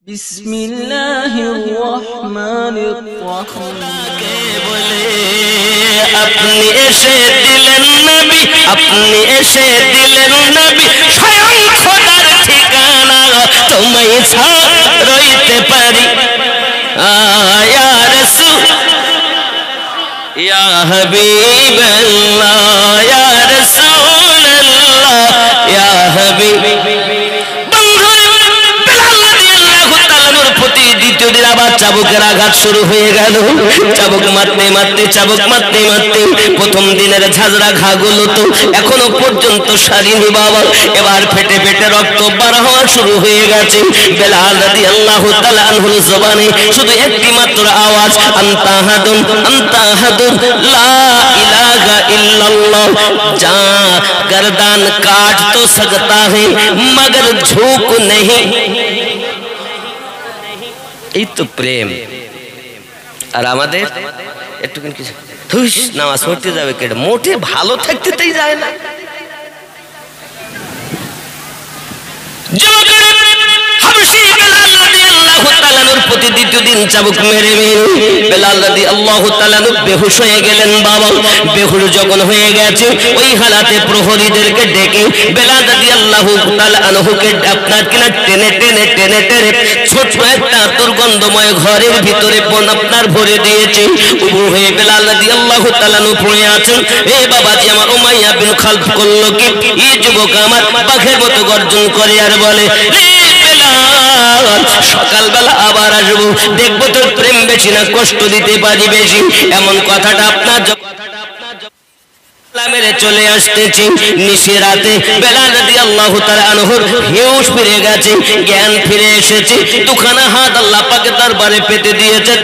আপনি এসে দিলেন নবী, আপনি এসে দিলেন নবী, স্বয়ং খোদার ঠিকানা তোমায় ছাড়া রইতে পারি। ইয়া রাসূল ইয়া হাবিবাল্লাহ, ইয়া রাসূলুল্লাহ, ইয়া হাবিব। চাবুকের আঘাত শুরু হয়ে গেল। চাবুক মারতে মারতে চাবুক মারতে মারতে প্রথম দিনের ঝাঁঝরা ঘাগুলো তো এখনো পর্যন্ত সারিনি বাবা। এবার ফেটে ফেটে রক্ত বার হওয়া শুরু হয়ে গেছে। বেলাল রাদিয়াল্লাহু তাআলা আনহুর জবানে শুধু একটি মাত্র আওয়াজ, আনতা আহাদুন আনতা আহাদুন লা ইলাহা ইল্লাল্লাহ। যা गर्दन काट तो सकता है मगर झुक नहीं। এই তো প্রেম। আর আমাদের একটুখানি কিছু হুশ নামাজ পড়তে যাবে কেটে মোটে ভালো থাকতেই যায় না। প্রতি দ্বিতীয় দিন চাবুক মেরে বেলাল রাদিয়াল্লাহু তাআলা বেহুশ হয়ে গেলেন বাবা। বেহুশ যখন হয়ে গেছে ওই হালাতে প্রহরীদেরকে ডেকে বেলাল রাদিয়াল্লাহু তাআলা আনহুকে আপনার কিনা টেনে টেনে টেনে টেনে ছোট একটা দুর্গন্ধময় ঘরের ভিতরে আপনার ভরে দিয়েছে। উবু হয়ে বেলাল রাদিয়াল্লাহু তাআলা পড়ে আছেন। এ বাবাজি আমার উমাইয়া বিন খালফ করলো কি, এই যুবক আমার বাঘের মতো গর্জন করে আর বলে, সকালবেলা আবার আসবো, দেখবো তোর প্রেম বেশি না কষ্ট দিতে পারি বেশি। এমন কথাটা আপনার মেরে চলে আসতেছি নিশি রাতে। বেলাল রাদিয়াল্লাহু তাআলা আনহুর হুঁশ ফিরে গেছে, জ্ঞান ফিরে এসেছে। দুখানা হাত আল্লাহ পাকের দরবারে পেতে দিয়েছেন।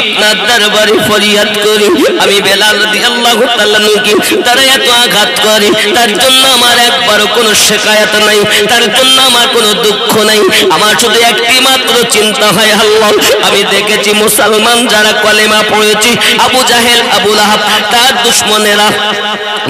আপনার দরবারে ফরিয়াদ করি, আমি বেলাল রাদিয়াল্লাহু তাআলা নুকে তারা এত আঘাত করে, তার জন্য আমার একবারও কোনো শিকায়াত নাই, তার জন্য আমার কোনো দুঃখ নাই। আমার শুধু একটি মাত্র চিন্তা হয়, আল্লাহ আমি দেখেছি মুসলমান যারা কলেমা পড়েছি, আবু জাহেল আবু লাহাব তার দুশমনেরা,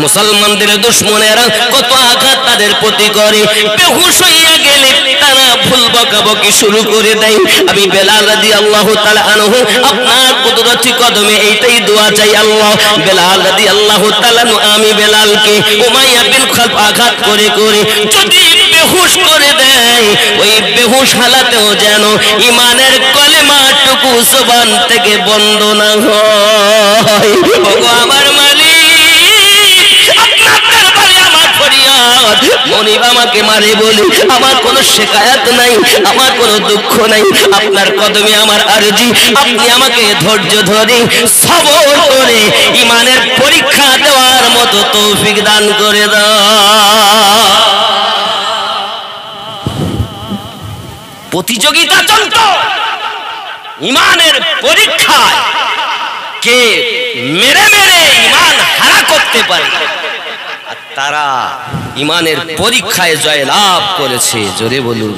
মুসলমানদের দুশমনেরা কত আঘাত তাদের প্রতি করে। বেহুশ হইয়া গেলে তারা ভুল বকাবকি শুরু করে দেয়। আমি বেলাল রাদিয়াল্লাহু তাআলা আনহু আপনার কুদরতি কদমে এইটাই দোয়া চাই, আল্লাহ বেলাল রাদিয়াল্লাহু তাআলা আমি বেলালকে উমাইয়া বিন খালফ আঘাত করে করে যদি বেহুশ করে দেয়, ওই বেহুশ হালাতেও যেন ঈমানের কলেমাটুকু জবান থেকে বন্ধ না হয়। ওগো আমার মালিক, মনিব আমাকে মারে বলে আমার কোনো শিকায়াত নাই, আমার কোনো দুঃখ নাই। আপনার কদমে আমার আরজি, আপনি আমাকে ধৈর্য ধরে সবর করে ঈমানের পরীক্ষা দেওয়ার মতো তৌফিক দান করে দাও। প্রতিযোগিতা চলত ঈমানের পরীক্ষায়, কে মেরে মেরে ঈমান হারা করতে পারে, তারা ঈমানের পরীক্ষায় জয় লাভ করেছে। জোরে বলুন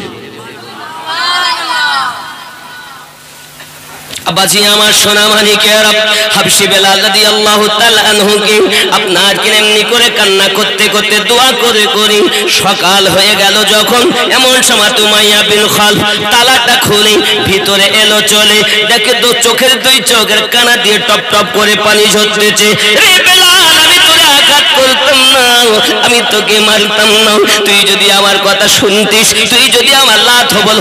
আব্বাজি আমার সোনা মানিকেরা। হাবশী বেলাল রাদিয়াল্লাহু তাআলা আনহুকে আপনার কেমনি করে কান্না করতে করতে দোয়া করে করে সকাল হয়ে গেল। যখন এমন সময় উমাইয়া বিন খালফ তালাটা খুলে ভিতরে এলো, চলে দেখে তো চোখের দুই চোখের কানা দিয়ে টপ টপ করে পানি ঝরতেছে। রে বেলাল, আমি তোরে আঘাত করতাম না, আমি তোকে মারতাম না, তুই যদি আমার কথা শুনতিস, তুই যদি আমার লাত হবল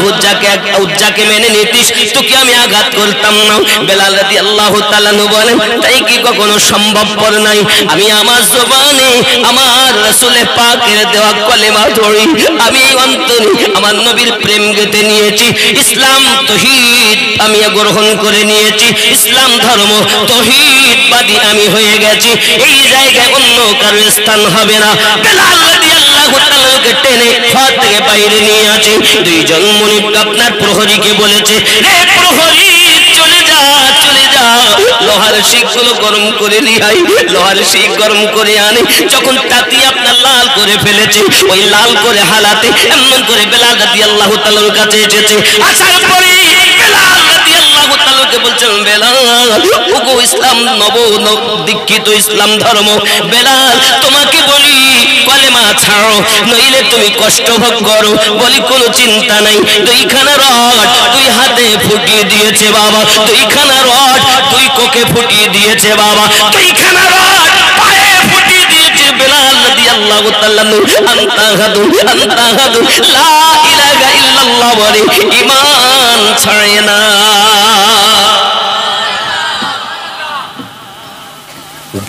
হুজ্জাকে মেনে নিতিস, তোকে আমি আঘাত করতাম না। বেলাল রাদিয়াল্লাহু তাআলা বলেন, তাই কি কখনো সম্ভবপর নাই? আমি আমার জবানে আমার রাসূলের পাকের দেওয়া কলেমা ধরি, আমি অন্তরে আমার নবীর প্রেম গেতে নিয়েছি। ইসলাম তাওহীদ আমি গ্রহণ করে নিয়েছি, ইসলাম ধর্ম তাওহীদবাদী আমি হয়ে গেছি। এই জায়গায় অন্য কারো স্থান হবে না। বেলাল রাদিয়াল্লাহু তাআলাকে টেনে ঘর থেকে বাইরে নিয়ে আসে। দুইজন মুনিব আপনার প্রহরীকে বলেছে, রে প্রহরী চলে যা চলে যা, লোহার শিকগুলো গরম করে লিহাই। লোহার শিক গরম করে আনে, যখন তাতি আপনার লাল করে ফেলেছে, ওই লাল করে হালাতে এমন করে বেলাল রাদিয়াল্লাহু তাআলার কাছে এসেছে। আসার পরে বেলাল রাদিয়াল্লাহু তাআলাকে আমাকে বলছেন বেলাল ওগো ইসলাম নব দীক্ষিত ইসলাম ধর্ম বেলাল তোমাকে বলি কলেমা ছাড়ো নইলে তুমি কষ্ট ভোগ করো। বলি কোনো চিন্তা নাই। দুইখানা রড দুই হাতে ফুটিয়ে দিয়েছে বাবা, দুইখানা রড দুই কোকে ফুটিয়ে দিয়েছে বাবা, দুইখানা রড পায়ে ফুটিয়ে দিয়েছে। বেলাল রাদিয়াল্লাহু তাআলা আনতাহাদু লা ইলাহা ইল্লাল্লাহ বলে ঈমান ছাড়ে না।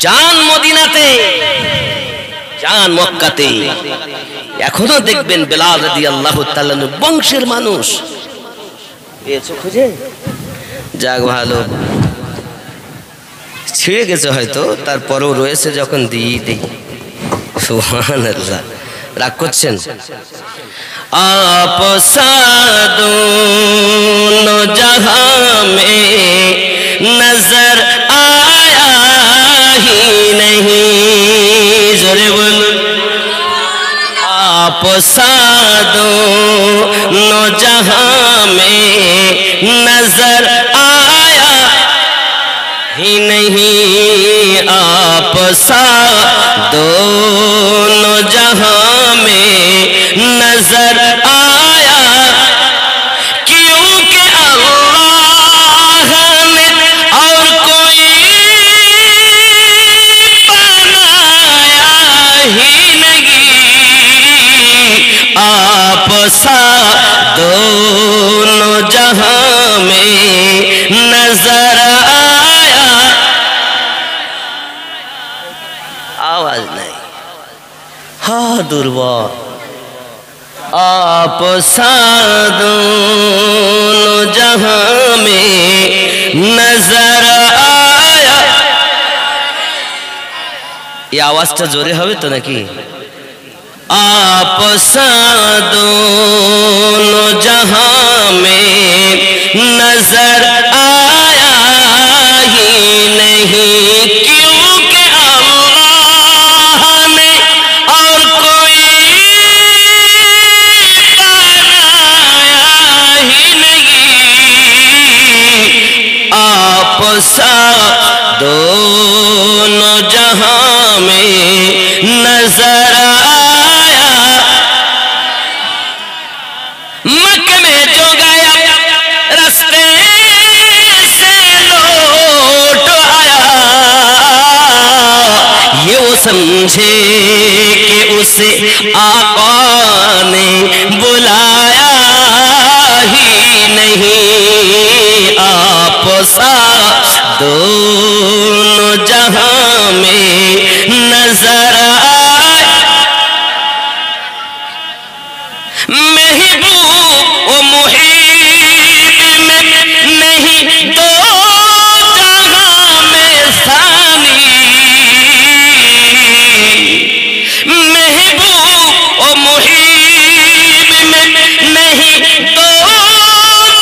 জান মদিনাতে, জান মক্কাতে। এখনো দেখবেন বেলাল রাদিয়াল্লাহু তাআলা বংশের মানুষ পেয়েছো খুঁজে, যাক ভালো ছিঁড়ে গেছে হয়তো, তারপরেও রয়েছে যখন দিই দিই। সুবহানাল্লাহ। রাগ করছেন? आप दोनों जहां में नजर आया ही नहीं, जोरे बोलो। आप दोनों जहां में नजर आया ही नहीं, आप दोनों जहां में नजर आया क्योंकि अल्लाह ने और कोई बनाया ही नहीं, आप दोनों जहां में नजर आया। आवाज नहीं, हाँ दुर्बल। आप दोनों जहां में नजर आया। ये आवाजটা জোরে হবে তো নাকি? आप दोनों जहां में नजर आया ही नहीं क्योंकि अल्लाह ने और कोई दोनों जहां में नजर आया। मक्के में जो गया रास्ते से लौट आया, ये वो समझे कि उसे आका ने बुलाया ही नहीं, आप दोनों जहां में नजर आए। महबूब ओ मुहीब में नहीं दो जहां में सानी, महबूब ओ मुहीब में नहीं दो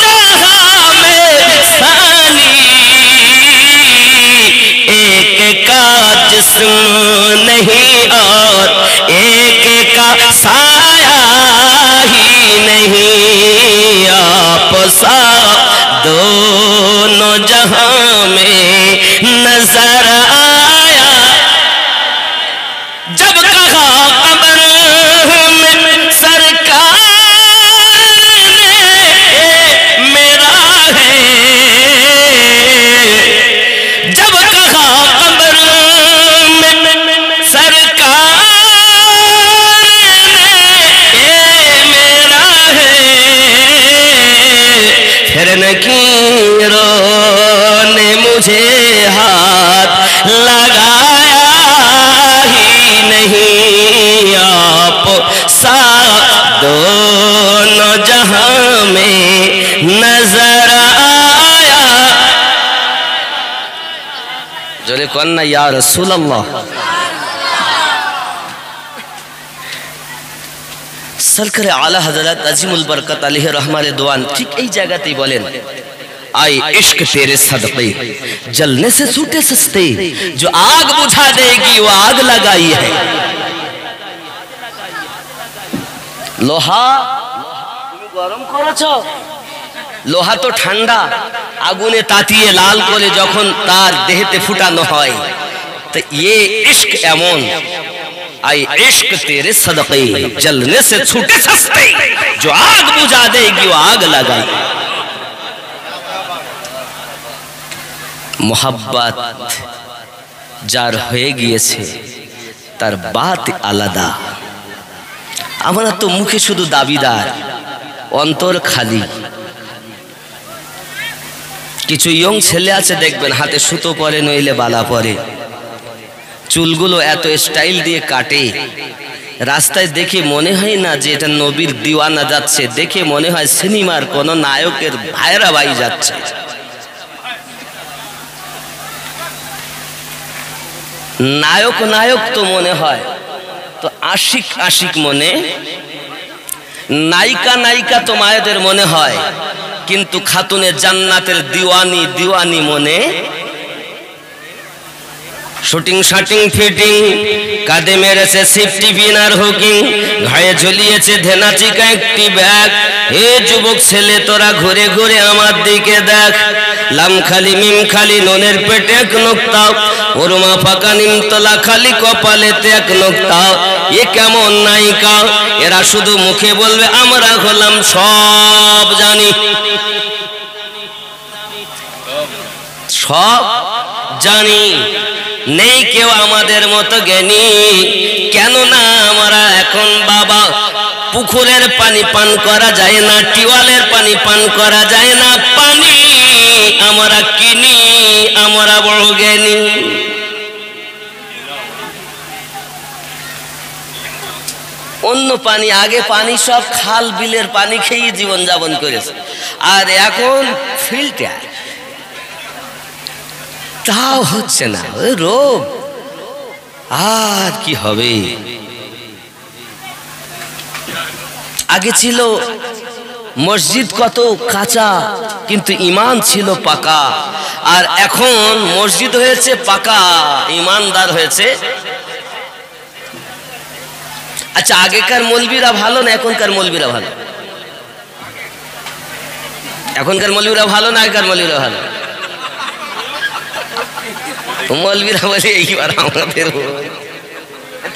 जहां में सानी, एक का जिस्म नहीं और एक का साया ही नहीं, आप दोनों जहां में नजर आया। जब कहा कब्र में सरकार ने मेरा है, जब कहा कब्र में सरकार ने मेरा है, फिर नकीरों ने मुझे हाथ लगाया ही नहीं, आप दोनों जहां में नजर आया। जोरे कौन ना या रसूल अल्लाह। सरकार आला हजरत अजीमुल बरकत अलैहि रहमान दुआन ठीक এই জায়গাতেই বলেন, आई इश्क तेरे सदक़े जलने से छूटे सस्ते, जो आग बुझा देगी वो आग लगाई है। लोहा তুমি গরম করেছো, লোহা তো ঠান্ডা, আগুনে তাতিয়ে লাল করে যখন তার দেহেতে ফুটানো হয়, तो ये इश्क एमन आई इश्क तेरे सदक़े जलने से छूटे सस्ते जो आग बुझा देगी वो आग लगाई। मोहब्बत जार হয়ে গিয়েছে তার বাত আলাদা। আমরা তো মুখে শুধু দাবিদার, অন্তর খালি। কিছু ইয়ং ছেলে আছে দেখবেন হাতে সুতো পরে নইলে বালা পরে, চুলগুলো এত স্টাইল দিয়ে কাটে, রাস্তায় দেখে মনে হয় না যে এটা নবীর দিওয়ানা যাচ্ছে, দেখে মনে হয় সিনেমার কোন নায়কের ভাইরা ভাই যাচ্ছে। নায়ক নায়ক তো মনে হয়, তো আশিক আশিক মনে, নায়িকা নায়িকা তো মায়েদের মনে হয়, কিন্তু খাতুনে জান্নাতের দিওয়ানি দিওয়ানি মনে। শুটিং শাটিং ফিটিং, কাঁধে মেরেছে সেফটি পিনার হুকিং, ঘায়ে ঝুলিয়েছে ধেনাচিকা একটি ব্যাগ। হে যুবক ছেলে তোরা ঘুরে ঘুরে আমার দিকে দেখ, লাম খালি মিম খালি নুনের পেটে এক নোক্তা, ওরমা ফাঁকা নিমতলা খালি কপালেতে এক নোক্তা। এ কেমন নায়িকা, এরা শুধু মুখে বলবে আমরা হলাম সব জানি, সব জানি, নেই কেউ আমাদের মতো জ্ঞানী। কেননা আমরা এখন বাবা, পুকুরের পানি পান করা যায় না, টিওয়ালের পানি পান করা যায় না, পানি আমরা কিনি, আমরা বড় জ্ঞানী। অন্য পানি, আগে পানি সব খাল বিলের পানি খেয়ে জীবন যাপন করেছে, আর এখন ফিল্টার, তাও হচ্ছে না, ওই রোগ। আর কি হবে? আগে ছিল মসজিদ কত কাঁচা কিন্তু ইমান ছিল পাকা, আর এখন মসজিদ হয়েছে পাকা, ইমানদার হয়েছে। আচ্ছা, আগেকার মৌলবীরা ভালো না এখনকার মৌলবীরা ভালো? এখনকার মৌলবীরা ভালো না আগেকার মৌলবীরা ভালো? মৌলবীরা বলে এইবার আমাদের,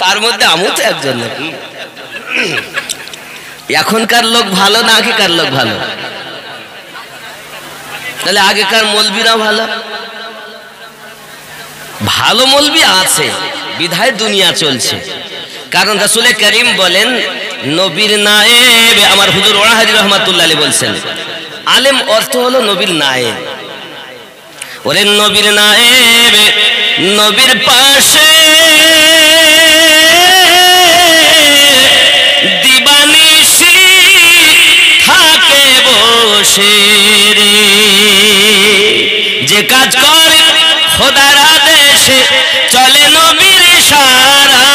তার মধ্যে আমু তো একজন নাকি। এখনকার লোক ভালো না আগেকার লোক ভালো? তাহলে আগেকার মৌলবীরা ভালো? ভালো মৌলবী আছে বিধায় দুনিয়া চলছে, কারণ রাসূল করিম বলেন নবীর নায়েব, আমার হুজুর ওয়াহাদি রহমাতুল্লাহ আলাইহি বলছেন আলেম অর্থ হলো নবীর নায়েব। ওরে নবীর নায়েব, নবীর পাশে দিবানিশি থাকে বসে রে, যে কাজ করে খোদার আদেশে চলে নবীর ইশারা,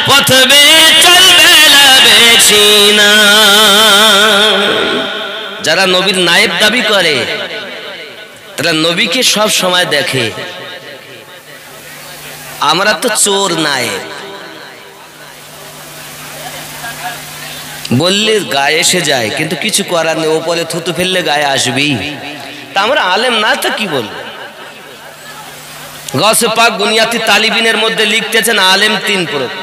পথবে চলবে বেশি না। যারা নবীর নায়েব দাবি করে তারা নবীকে সব সময় দেখে। আমরা তো চোর নায়েব, বললে গায়ে এসে যায়, কিন্তু কিছু করার নেই, ওপরে থুতু ফেললে গায়ে আসবেই। তা আমরা আলেম না তো কি বলবো? গাউসে পাক বুনিয়াতি তালিবিনের মধ্যে লিখতেছেন আলেম তিন প্রকার।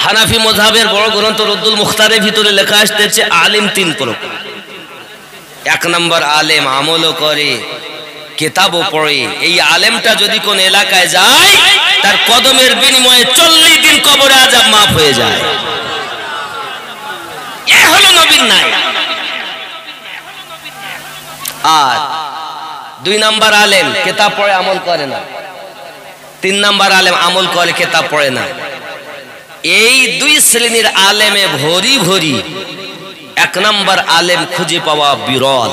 হানাফি মযহাবের বড় গ্রন্থ রদ্দুল মুখতারের ভিতরে লেখা আসতেছে আলেম তিন প্রকার। এক নম্বর আলেম আমলও করে, কিতাবও পড়ে। এই আলেমটা যদি কোন এলাকায় যায় তার কদমের বিনিময়ে 40 দিন কবরে আযাব মাফ হয়ে যায়। এ হলো নবীর নায়েব। আর দুই নাম্বার আলেম কিতাব পড়ে আমল করে না, তিন নাম্বার আলেম আমল করে কিতাব পড়ে না। এই দুই শ্রেণীর আলেমে ভরি ভরি, এক নাম্বার আলেম খুঁজে পাওয়া বিরল।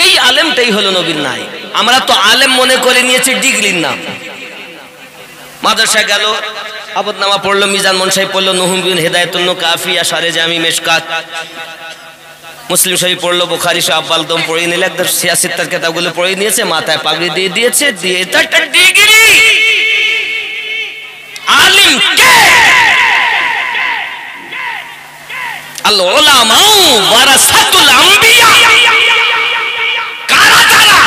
এই আলেমটাই হলো নবীর নায়েব। আমরা তো আলেম মনে করে নিয়েছি ডিগ্রির নাম। মাদ্রাসায় গেল, আবদনামা পড়লো, মিজান মনসাই পড়লো, নুহুম হেদায়েতুন কাফিয়া, সারে জামি, মেশকাত, মুসলিম শরীফ পড়লো, বুখারী শরীফ আব্বাল দম পড়ে নিলে, একদম সিয়াসিত্তার কিতাবগুলো পড়ে নিয়েছে, মাথায় পাগড়ি দিয়ে দিয়েছে, দিয়ে এটা একটা ডিগ্রি। আলিম কে? আল উলামাউ ওয়ারাসাতুল আম্বিয়া। কারা তারা?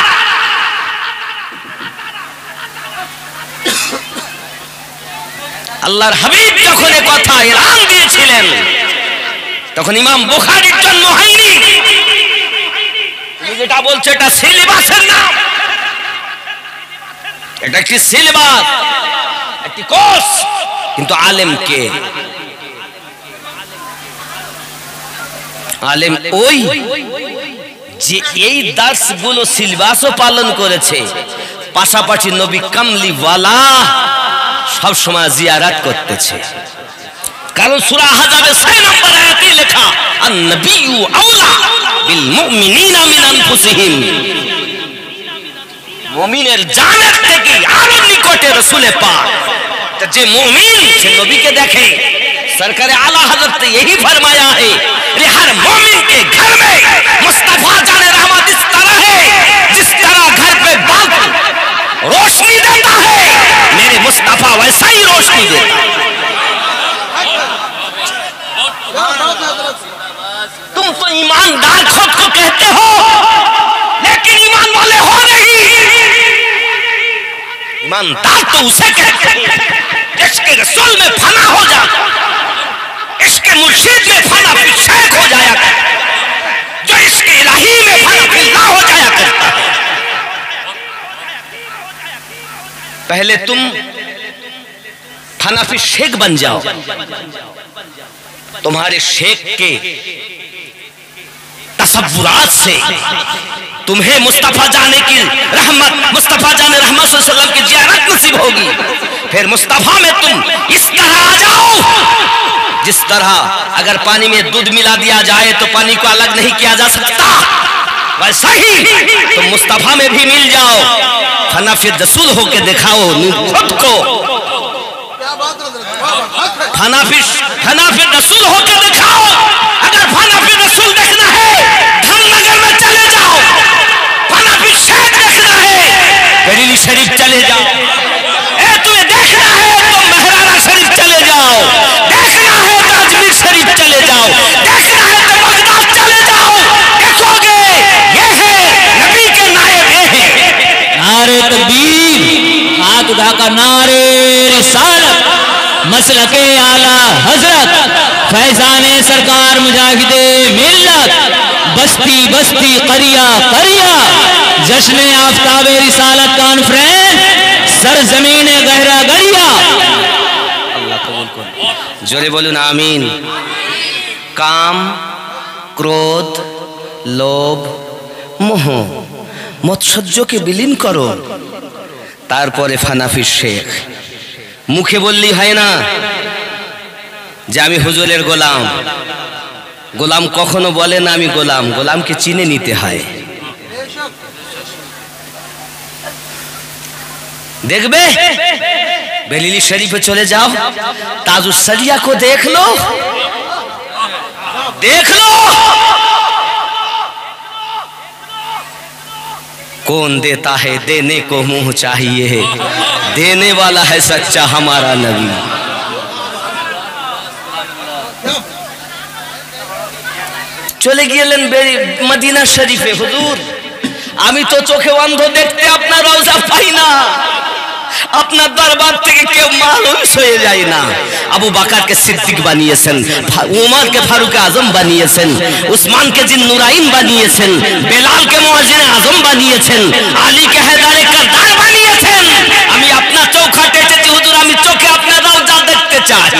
আল্লাহর হাবিব যখন এই কথা এলান দিয়েছিলেন তখন ইমাম বুখারীর জন্ম হয়নি। তুমি যেটা বলছো এটা সিলেবাসের নাম, এটা একটি সিলেবাস, একটি কোর্স, কিন্তু আলেম কে? আলেম ওই যে এই দার্সগুলো সিলেবাসও পালন করেছে, পাশাপাশি নবী কামলিওয়ালা সব সময় জিয়ারত করতেছে। কারণ সূরা আহজাবের 6 নম্বর আয়াতে লেখা আন-নাবিয়্যু আওলা বিল মুমিনিনা মিন আনফুসিহিম, মুমিনের জানের থেকে আরো নিকটে রাসূলে পাক। तो जे मोमिन से नबी के देखे, सरकार आला हजरत ने यही फरमाया है कि हर मोमिन के घर में मुस्तफा जाने रहमत इस तरह है जिस तरह घर पे बल्ब रोशनी देता है, मेरे मुस्तफा वैसा ही रोशनी देता है। तुम तो ईमानदार खुद को कहते हो लेकिन ईमान वाले हो नहीं। ईमानदार तो उसे कहते हैं इसके रसूल में फना हो जा, इसके मुर्शिद में फना फिर शेख हो जाया करता, जो इसके इलाही में फना फिल्ला हो जाया करता है। पहले तुम फना फिर शेख बन जाओ, तुम्हारे शेख के तसव्वुरात से तुम्हें मुस्तफा जाने की रहमत, मुस्तफा जाने रहमत सल्लल्लाहु अलैहि वसल्लम की जियारत नसीब होगी। फिर मुस्तफा में तुम इस तरह आ जाओ जिस तरह अगर पानी में दूध मिला दिया जाए तो पानी को अलग नहीं किया जा सकता, वैसा ही तुम मुस्तफा में भी मिल जाओ। फना फिर रसूल होके दिखाओ खुद को, फना फिर रसूल होके दिखाओ। अगर फना फिर रसूल देखना है धननगर में चले जाओ, फना फिर शेख देखना है बरेली शरीफ चले जाओ, तुम्हें देखना है तो महराना शरीफ चले जाओ, देखना है तो अजमेर शरीफ चले जाओ, देखना है तो बगदाद चले जाओ, देखोगे ये है नबी के नायब ये है। नारे तकबीर, हाथ उठाकर नारे रिसालत, मसलके आला हजरत, फैजाने सरकार मुजाहिदे मिल्लत, बस्ती बस्ती करिया करिया, जश्न आफ्ताबे रिसालत कॉन्फ्रेंस, सरजमीन गहरा गरिया। अल्लाह कबूल करो, जोरे बोलून आमीन। काम, क्रोध, लोभ, मोह, মৎসর্যকে বিলীন করো, তারপরে ফানাফির শেখ। মুখে বললি হয় না যে আমি হুজুরের গোলাম, গোলাম কখনো বলে না আমি গোলাম, গোলামকে চিনে নিতে হয়। দেখবে বেরেলি শরীফে চলে যাও, তাজুস সরিয়া को देख लो, देख लो कौन देता है देने को मुंह चाहिए, देने वाला है सच्चा हमारा नबी। চলে গেলেন মদিনা শরীফে। হুজুর আমি তো চোখে অন্ধ, দেখতে আপনার রওজা পাই না, আপনার দরবার থেকে কেউ মালুস হয়ে যায় না। আবু বকরকে সিদ্দিক বানিয়েছেন, উমরকে ফারুক আজম বানিয়েছেন, উসমানকে জিন্নুরাইন বানিয়েছেন, বেলালকে মুয়াজ্জিন আজম বানিয়েছেন, আলীকে হেদারে কারদার বানিয়েছেন। আমি আপনার চৌখাটে এসেছি হুজুর, আমি চোখে আপনার রওজা দেখতে চাই।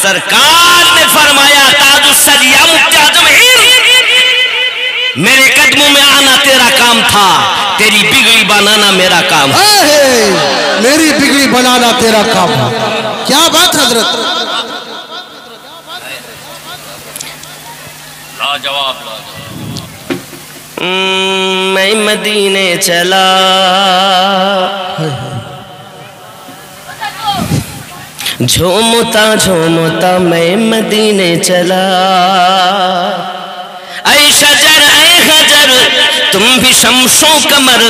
सरकार ने फरमाया ताजुस सरिया मुफ्ती आजम हिंद, मेरे कदमों में आना तेरा काम था, तेरी बिगड़ी बनाना मेरा काम है। मेरी बिगड़ी बनाना तेरा काम है। क्या बात हजरत, लाजवाब। मैं मदीने चला, झूमता झूमता मैं मदीने चला, ऐ शजर ऐ हजर तुम भी शम्सो कमर,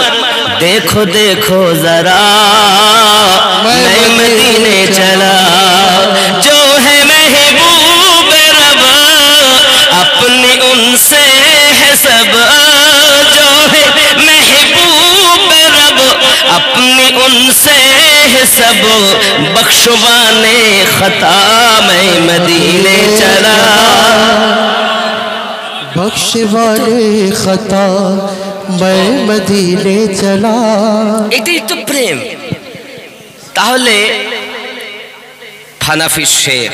देखो देखो जरा मैं मदीने चला, जो है महबूब रब अब बख्शवाने खता मैं मदीने चला। बख्शवाने खता मैं मदीने चला। এটাই তো প্রেম। তাহলে ফানাফি শেখ,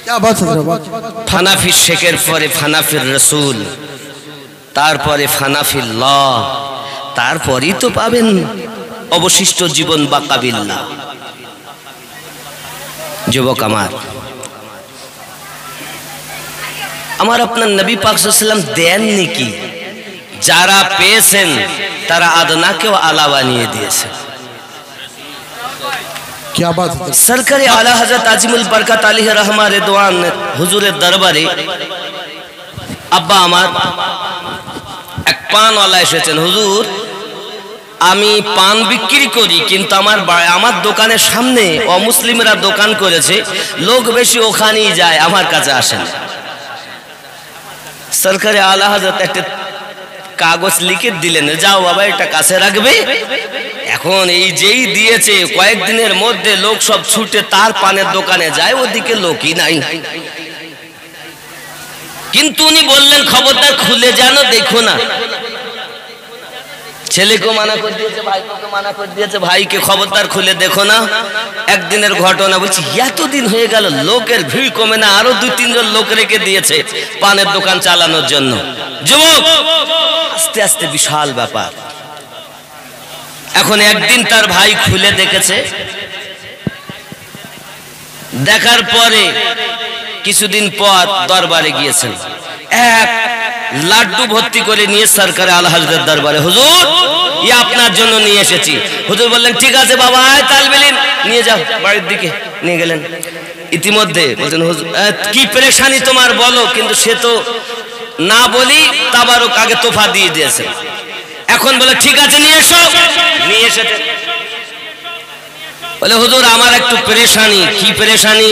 क्या बात है ফানাফি শেখের পরে ফানাফির রসুল, তারপরে ফানাফিল্লাহ, তারপরেই তো পাবেন অবশিষ্ট জীবন বাকাবিল্লাহ। যুবক আমার আপনার নবী পাক সাল্লাল্লাহু আলাইহি ওয়াসাল্লাম দেননি কি? যারা পেয়েছেন তারা আদনাকেও আলা বানিয়ে দিয়েছেন। क्या बात है সরকারে আলা হযরত আজিমুল বরকত আলাইহি রহমা রিদওয়ান হুজুরের দরবারে আব্বা আমার এক পানওয়ালা এসেছেন। হুজুর, আমি পান বিক্রি করি, কিন্তু আমার দোকানের সামনে অমুসলিমরা দোকান করেছে, লোক বেশি ওখানেই যায়, আমার কাছে আসেন। সরকারে আলা হযরত একটা কাগজ লিখে দিলেন, যাও বাবা এটা কাছে রাখবে। এখন এই যেই দিয়েছে কয়েকদিনের মধ্যে লোক সব ছুটে তার পানের দোকানে যায়, ওদিকে লোকই নাই। কিন্তু উনি বললেন খবরদার খুলে জানো, দেখো না। ছেলেকে মানা করে দিয়েছে, ভাইকে মানা করে দিয়েছে, ভাইকে খবরদার খুলে দেখো না। একদিনের ঘটনা বলছি, এতদিন হয়ে গেল লোকের ভিড় কমে না, আরো 2-3 জন লোক রেখে দিয়েছে পানের দোকান চালানোর জন্য। যুবক, আস্তে আস্তে বিশাল ব্যাপার। এখন একদিন তার ভাই খুলে দেখেছে, দেখার পরে কিছুদিন পর দরবারে গিয়েছেন, এক লাড্ডু ভর্তি করে নিয়ে সরকারে আলা হযরত দরবারে, হুজুর ই আপনার জন্য নিয়ে এসেছি। হুজুর বললেন ঠিক আছে বাবা, আয় তালবেলিন নিয়ে যাও, বাড়ির দিকে নিয়ে গেলেন। ইতিমধ্যে বলছেন হুজুর কি পেরেশানি তোমার বলো, কিন্তু সে তো না বলি তাবারক আগে তোফা দিয়ে দিয়েছে। এখন বলে ঠিক আছে নিয়ে এসো, নিয়ে এসেছে। বলে হুজুর আমার একটু পেরেশানি। কি পেরেশানি?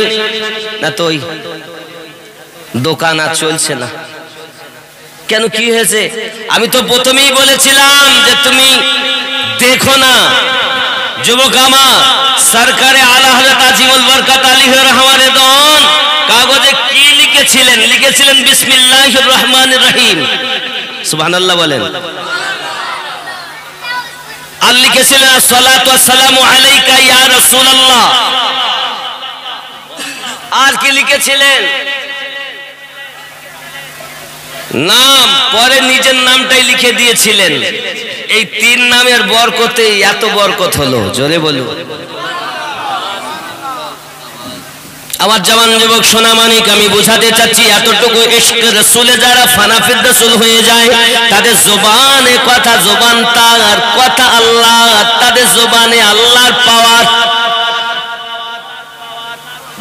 না তো ওই দোকান আর চলছে না। কেন, কি হয়েছে? আমি তো প্রথমেই বলেছিলাম যে তুমি দেখো না। যুবক আমার, সরকারে আলা হযরত আজিমুল বরকত আলাইহি রহমা রিদওয়ান কাগজে কি লিখেছিলেন? লিখেছিলেন বিসমিল্লাহির রহমানির রহিম। সুবহানাল্লাহ বলেন। আর লিখেছিলেন আসসালাতু ওয়াসসালামু আলাইকা ইয়া রাসূলুল্লাহ। আর কি লিখেছিলেন? নাম, পরে নিজের নামটাই লিখে দিয়েছিলেন। এই 3 নামের বরকতে এত বরকত হলো, জোরে বলুন। আমার জওয়ান যুবক সোনা মানিক, আমি বোঝাতে চাচ্ছি এতটুকু, ইশক রাসূলে যারা ফানাফিদ রাসূল হয়ে যায়, তাদের জবানে কথা, জবান তার কথা আল্লাহ, তাদের জবানে আল্লাহর পাওয়ার।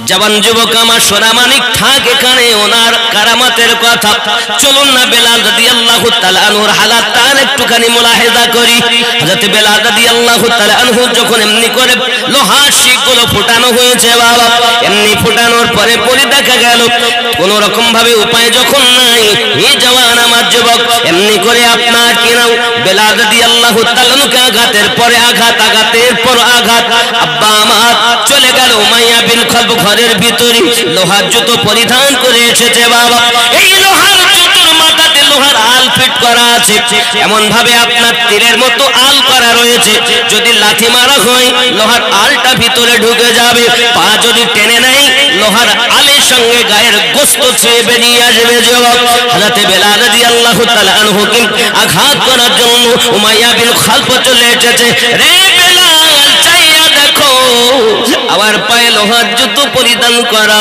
জওয়ান যুবক আমার সোনা মানিক থাক এখানে, ওনার কারামাতের কথা। চলুন না বেলাল রাদিয়াল্লাহু তাআলা আনহুর হালাত তার একটুখানি মুলাহিজা করি। হযরত বেলাল রাদিয়াল্লাহু তাআলা আনহু যখন এমনি করে লোহার শিকগুলো ফুটানো হয়েছে বাবা, এমনি ফুটানোর পরে পরে দেখা গেল কোন রকম ভাবে উপায় যখন নাই, এই জওয়ান আমার যুবক এমনি করে আপনার কি নাও বেলাল রাদিয়াল্লাহু তাআলা আনহুকে আঘাতের পরে আঘাত, আঘাতের পর আঘাত। আব্বা আমার চলে গেল উমাইয়া বিন খালব ঘরের ভিতরে, লোহার জুতো পরিধান করে এসেছে বাবা। এই লোহার জুতোর মাথাতে লোহার আল ফিট করা আছে, এমন ভাবে আপনার তীরের মতো আল করা রয়েছে, যদি লাথি মারা হয় লোহার আলটা ভিতরে ঢুকে যাবে, পা যদি টেনে নেয় লোহার আলের সঙ্গে গায়ের গোশত ছেড়ে বেরিয়ে আসবে। যুবক হযরত বেলাল রাদিয়াল্লাহু তাআলা আনহুকে আঘাত করার জন্য উমাইয়া বিন খালব চলে এসেছে। রে বেলাল চাইয়া দেখো, আমার পায়ে লোহার জুতো পরিধান করা।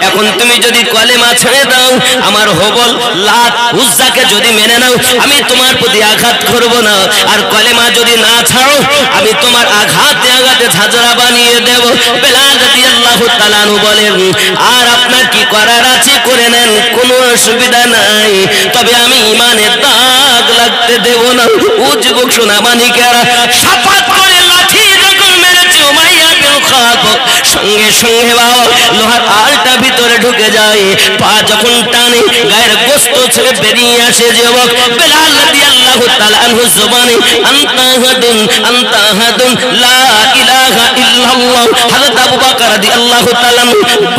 এখন তুমি যদি কলেমা ছেড়ে দাও, আমার হবল লাত উজ্জাকে যদি মেনে নাও, আমি তোমার প্রতি আঘাত করব না। আর কলেমা যদি না ছাড়ো, আমি তোমার আঘাতে আঘাতে ঝাঁঝরা বানিয়ে দেব। বেলাল রাদিয়াল্লাহু তাআলা আনহু বলেন, আর আপনার কি করার আছে করে নেন, কোনো অসুবিধা নাই, তবে আমি ইমানের দাগ লাগতে দেব না। ও যুবক সোনা মানিকেরা, সাফাত করে লাঠি যখন মেরেছে উমাইয়া বিন খালব, সঙ্গে সঙ্গে বাবা লোহার আলটা ভিতরে ঢুকে যায়, পা যখন টানে গায়ের গোস্ত ছেড়ে বেরিয়ে আসে যুবক। বেলাল রাদিয়াল্লাহু তাআলা আনহু জবানে আনতা আহাদুন লা ইলাহা ইল্লাল্লাহ। হযরত আবু বকর রাদিয়াল্লাহু তাআলা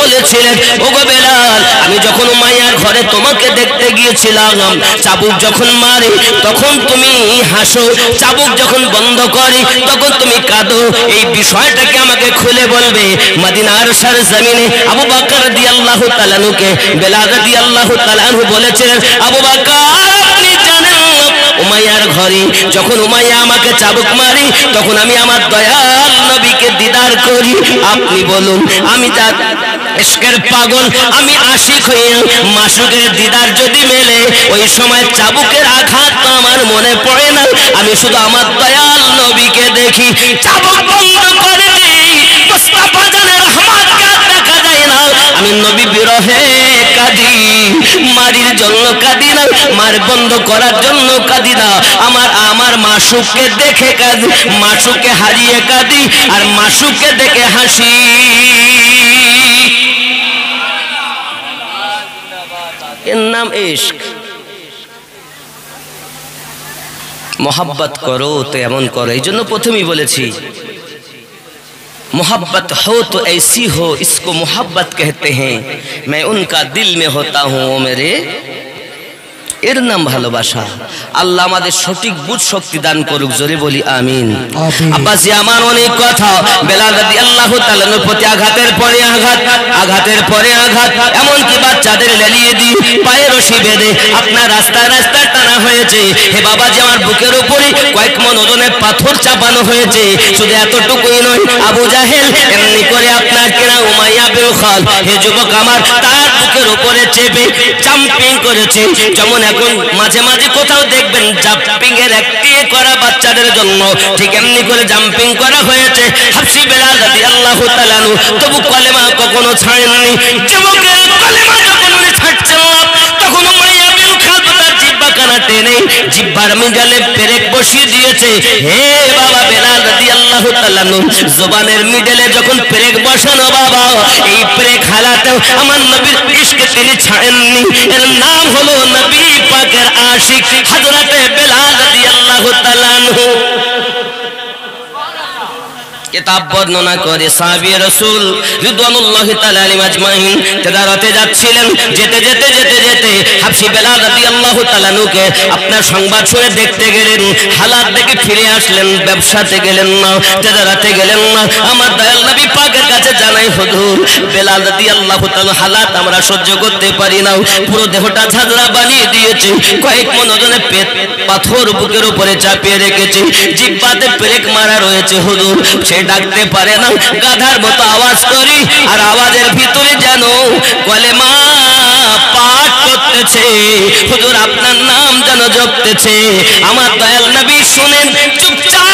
বলেছিলেন, ওগো বেলাল, আমি যখন উমাইয়ার ঘরে তোমাকে দেখতে গিয়েছিলাম, চাবুক যখন মারে তখন তুমি হাসো, চাবুক যখন বন্ধ করে তখন তুমি কাঁদো, এই বিষয়টাকে আমাকে খুলে বলবে। মদিনার সরজমিনে আবু বকর রাদিয়াল্লাহু তাআলা নুকে বেলাল রাদিয়াল্লাহু তাআলা আনহু বলেছিলেন, আবু বকর, আপনি জানেন উমাইয়ার ঘরে যখন উমাইয়া আমাকে চাবুক মারি তখন আমি আমার দয়াল নবীকে দিদার করি। আপনি বলুন, আমি তার ইশকের পাগল, আমি আশিক হয়ে মাসুকের দিদার যদি মেলে ওই সময় চাবুকের আঘাত তো আমার মনে পড়ে না, আমি শুধু আমার দয়াল নবীকে দেখি। চাবুক বন্ধ করে দিই, মুস্তাফা জানের রহমতকে দেখা যায় না, আমি নবী বিরহে কাঁদি, মারির জন্য কাঁদি না, মার বন্ধ করার জন্য কাঁদি না, আমার মাসুককে দেখে কাঁদি, মাসুককে হারিয়ে কাঁদি, আর মাসুককে দেখে হাসি। এর নাম ইশক। मोहब्बत करो तो एमन करो, এই জন্য প্রথমেই বলেছি मोहब्बत हो तो ऐसी हो, इसको मोहब्बत कहते हैं, मैं उनका दिल में होता हूँ ओ मेरे, এর নাম ভালোবাসা। আল্লাহ আমাদের সঠিক বুঝ শক্তি দান করুক, জোরে বলি আমিন। আব্বাসি আমার অনেক কথা, বেলাল রাদিয়াল্লাহু তাআলার প্রতি আঘাতের পরে আঘাত, আঘাতের পরে আঘাত, এমনকি বাচ্চাদের লেলিয়ে দিয়ে পায়ে রশি বেঁধে আপনার রাস্তায় রাস্তায় টানা হয়েছে। হে বাবাজি, আমার বুকের উপরে কয়েক মন ওজনের পাথর চাপানো হয়েছে। শুধু এতটুকুই নয়, আবু জাহেল এমনি করে আপনার কেনা উমাইয়া বিন খাল, হে যুবক আমার, তার বুকের উপরে চেপে জাম্পিং করেছে। যেমন এখন মাঝে মাঝে কোথাও দেখবেন জাম্পিং এর অ্যাক্টিং করা বাচ্চাদের জন্য, ঠিক এমনি করে জাম্পিং করা হয়েছে। হাবশী বেলাল রাদিয়াল্লাহু তাআলা আনহু তবু কলেমা কখনো ছাড়েননি। যুবকের কলেমা যখন উনি ছাড়ছেন না, তখন উমাইয়া বিন খালদ তার জিহ্বা কানা টেনে জিহ্বার মিডালে পেরেক বসিয়ে দিয়েছে। হে বাবা বেলাল রাদিয়াল্লাহু তাআলা আনহু জবানের মিডালে যখন পেরেক বসানো বাবা, এই পেরেক হালাতেও আমার নবীর ইশকে তিনি ছাড়েননি। এর নাম হলো নবী পাকের আশিক হযরতে বেলাল রাদিয়াল্লাহু তাআলা আনহু। কিতাব বর্ণনা করে সাহাবী রাসূল রিদওয়ানুল্লাহি তাআলা আলাইহিম আজমাইন তেজারতে যাচ্ছিলেন, যেতে যেতে যেতে যেতে হাবশী বেলাল রাদিয়াল্লাহু তাআলা আনহুকে আপনার সংবাদ শুনে দেখতে গেলেন, হালাত দেখে ফিরে আসলেন, ব্যবসাতে গেলেন না, তেজারতে গেলেন না। আমার দয়াল নবী পাকের কাছে জানাই, হুজুর বেলাল রাদিয়াল্লাহু তাআলা হালাত আমরা সহ্য করতে পারি না, পুরো দেহটা ঝাঁঝরা বানিয়ে দিয়েছে, কয়েক মন ওজনের পাথর বুকের উপরে চাপিয়ে রেখেছে, জিহ্বাতে পেরেক মারা রয়েছে। হুজুর সে ডাকতে পারে না, গাধার মতো আওয়াজ করি, আর আওয়াজের ভিতরে যেন কলেমা পাঠ করতেছে, হুজুর আপনার নাম যেন জপতেছে। আমার দয়াল নবী শুনেন, চুপচাপ,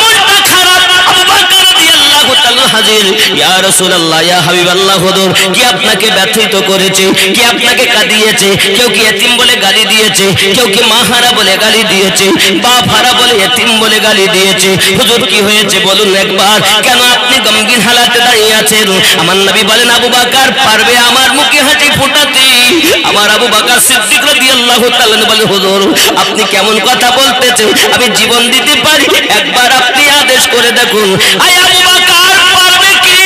মনটা খারাপ। আবু বকর রাদিয়াল্লাহু তাআলা হাজির, ইয়া রাসূলুল্লাহ, ইয়া হাবিবাল্লাহ, হুজুর কি আপনাকে ব্যথিত করেছে, কি আপনাকে কাঁদিয়েছে? কেউ কি এতিম বলে গালি দিয়েছে, কেউ কি মা হারা বলে গালি দিয়েছে, বাপ হারা বলে এতিম বলে গালি দিয়েছে? হুজুর কি হয়েছে বলুন একবার, কেন আপনি গমগিন হালাতে দাঁড়িয়ে আছেন? আমার নবী বলেন, আবু বকর পারবে আমার মুখে হাসি ফোটাতে? আমার আবু বকর সিদ্দিক রাদিয়াল্লাহু তাআলা বলে, হুজুর আপনি কেমন কথা বলতেছেন, আমি জীবন দিতে পারি, একবার আপনি আদেশ করে দেখুন। আয় আবু বকর পারবে কি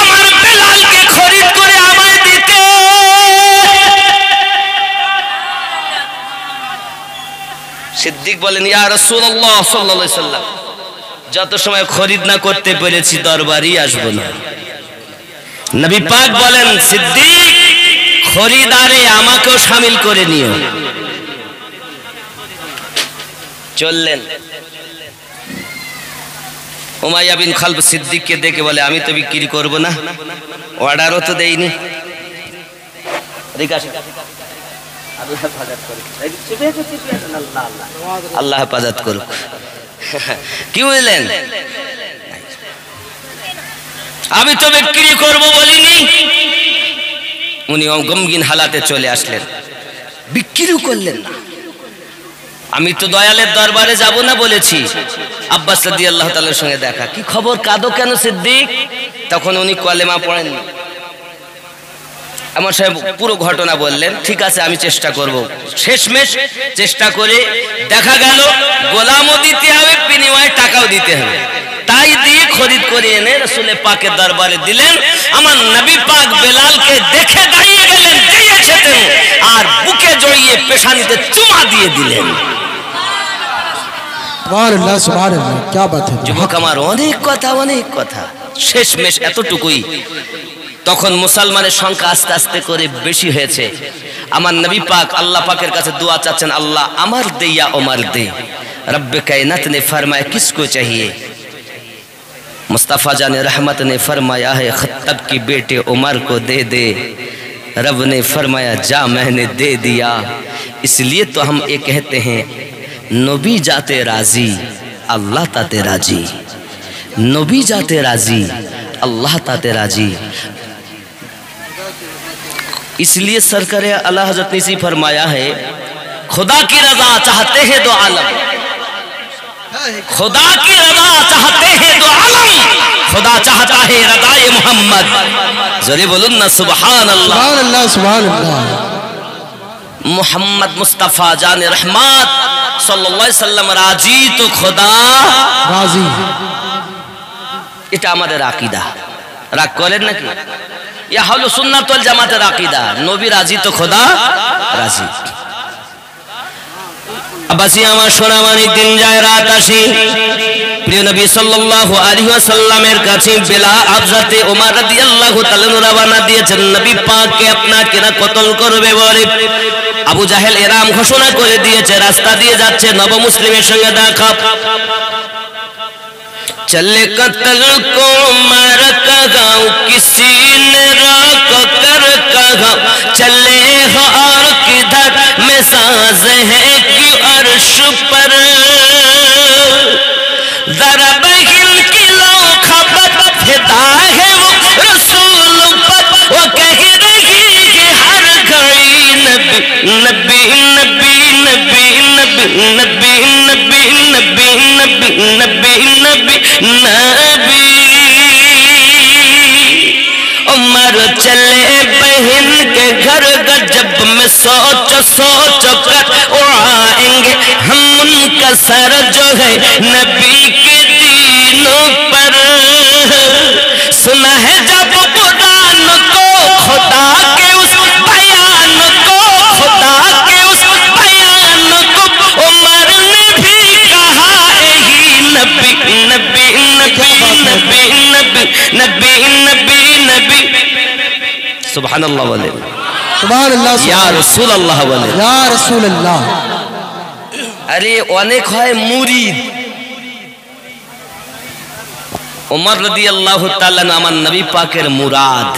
আমার বেলালকে খরিদ করে আমায় দিতে? সিদ্দিক বলেন, ইয়া রাসূলুল্লাহ সাল্লাল্লাহু আলাইহি সাল্লাম, যত সময় খরিদ না করতে পেরেছি দরবারই আসবো না। নবী পাক বলেন, সিদ্দিক খরিদারে আমাকেও শামিল করে নিও। চললেন। উমাইয়া বিন খালদ সিদ্দিককে দেখে বলে, আমি তো বিক্রি করব না, অর্ডারও তো দেইনি। আল্লাহ হেফাজত করুক। কি বুঝলেন, আমি তো বিক্রি করব বলিনি। উনি গমগিন হালাতে চলে আসলেন, বিক্রিও করলেন না। আমি তো দয়ালের দরবারে যাব না বলেছি। আব্বাস রাদিয়াল্লাহু তাআলার সঙ্গে দেখা, কি খবর, কাঁদো কেন সিদ্দিক? তখন উনি কলেমা পড়েননি। আমার সাহেব পুরো ঘটনা বললেন, ঠিক আছে আমি চেষ্টা করব। শেষমেশ চেষ্টা করে দেখা গেল গোলামও দিতে হবে, বিনিময়ে টাকাও দিতে হবে। তাই দিয়ে খরিদ করে এনে রাসূল পাকের দরবারে দিলেন। আমার নবী পাক বেলালকে দেখে দাঁড়িয়ে গেলেন, দিয়েছেন, আর বুকে জড়িয়ে পেশানিতে চুমা দিয়ে দিলেন। সুবহানাল্লাহ সুবহানাল্লাহ, কি বাত है। যুবক আমার, অনেক কথা, শেষমেশ এতটুকুই। তখন মুসলমানের সংখ্যা আস্তে আস্তে করে বেশি হয়েছে। আমার নবী পাক আল্লাহ পাকের কাছে দোয়া চাচ্ছেন, আল্লাহ আমার দে ইয়া ওমর দে। रब्बे कायनात ने फरमाया किसको चाहिए? मुस्तफ़ा जान रहमत ने फरमाया है खत्तब की बेटे उमर को दे दे। रब ने फरमाया जा मैंने दे दिया। इसलिए तो हम ये कहते हैं नबी जाते राजी अल्लाह ताते राजी, नबी जाते राजी अल्लाह ताते राजी। इसलिए सरकार आला हजरत ने इसी फरमाया है खुदा की रजा चाहते हैं दो आलम, खुदा की रजा चाहते हैं दो आलम, खुदा चाहता है रज़ाए मोहम्मद। जरे बोलूं ना सुभान अल्लाह, सुभान अल्लाह, सुभान अल्लाह। मोहम्मद मुस्तफा जान रहमत सल्लल्लाहु अलैहि वसल्लम राजी तो खुदा राजी। এটা আমাদের আকীদা। রাগ করেন নাকি? ইয়া হলো সুন্নাত ওয়াল জামাতের আকীদা। নবী রাজি তো খোদা রাজি। আব্বাসি আমার সোনা মানিক, দিন যায় রাত আসি, প্রিয় নবী সাল্লাল্লাহু আলাইহি ওয়াসাল্লামের কাছে বেলা আবজাতে ওমর রাদিয়াল্লাহু তাআলা রওনা দিয়েছেন নবী পাককে আপনাকে না কতল করবে বলে। আবু জাহেল এরাম ঘোষণা করে দিয়েছে, রাস্তা দিয়ে যাচ্ছে, নব মুসলিমের সঙ্গে দেখা। चले कत्ल को मार कहा किसी ने रोक कर कहा, चले हो और किधर में साज है कि अर्श पर, जरा बहिल की लो खबर फिदा है वो रसूल पर, वो कह रही कि हर घड़ी नबी नबी नबी नबी नबी नबी नबी नबी नबी नबी नबी। उमर चले बहन के घर, जब में सोच सोच कर उड़ाएंगे हम उनका सर जो है नबी के दीनों पर। सुना है जब कुरान को खुदा के उस बयान को, खुदा के उस बयान को उमर ने भी कहा यही नबी नबी नबी नबी नबी नबी नबी नबी। सुभान अल्लाह बोले, सुभान अल्लाह, या रसूल अल्लाह बोले, या रसूल अल्लाह। अरे अनेक है मुरीद। उमर রাদিয়াল্লাহু তাআলা আমার নবী পাকের মুরাদ,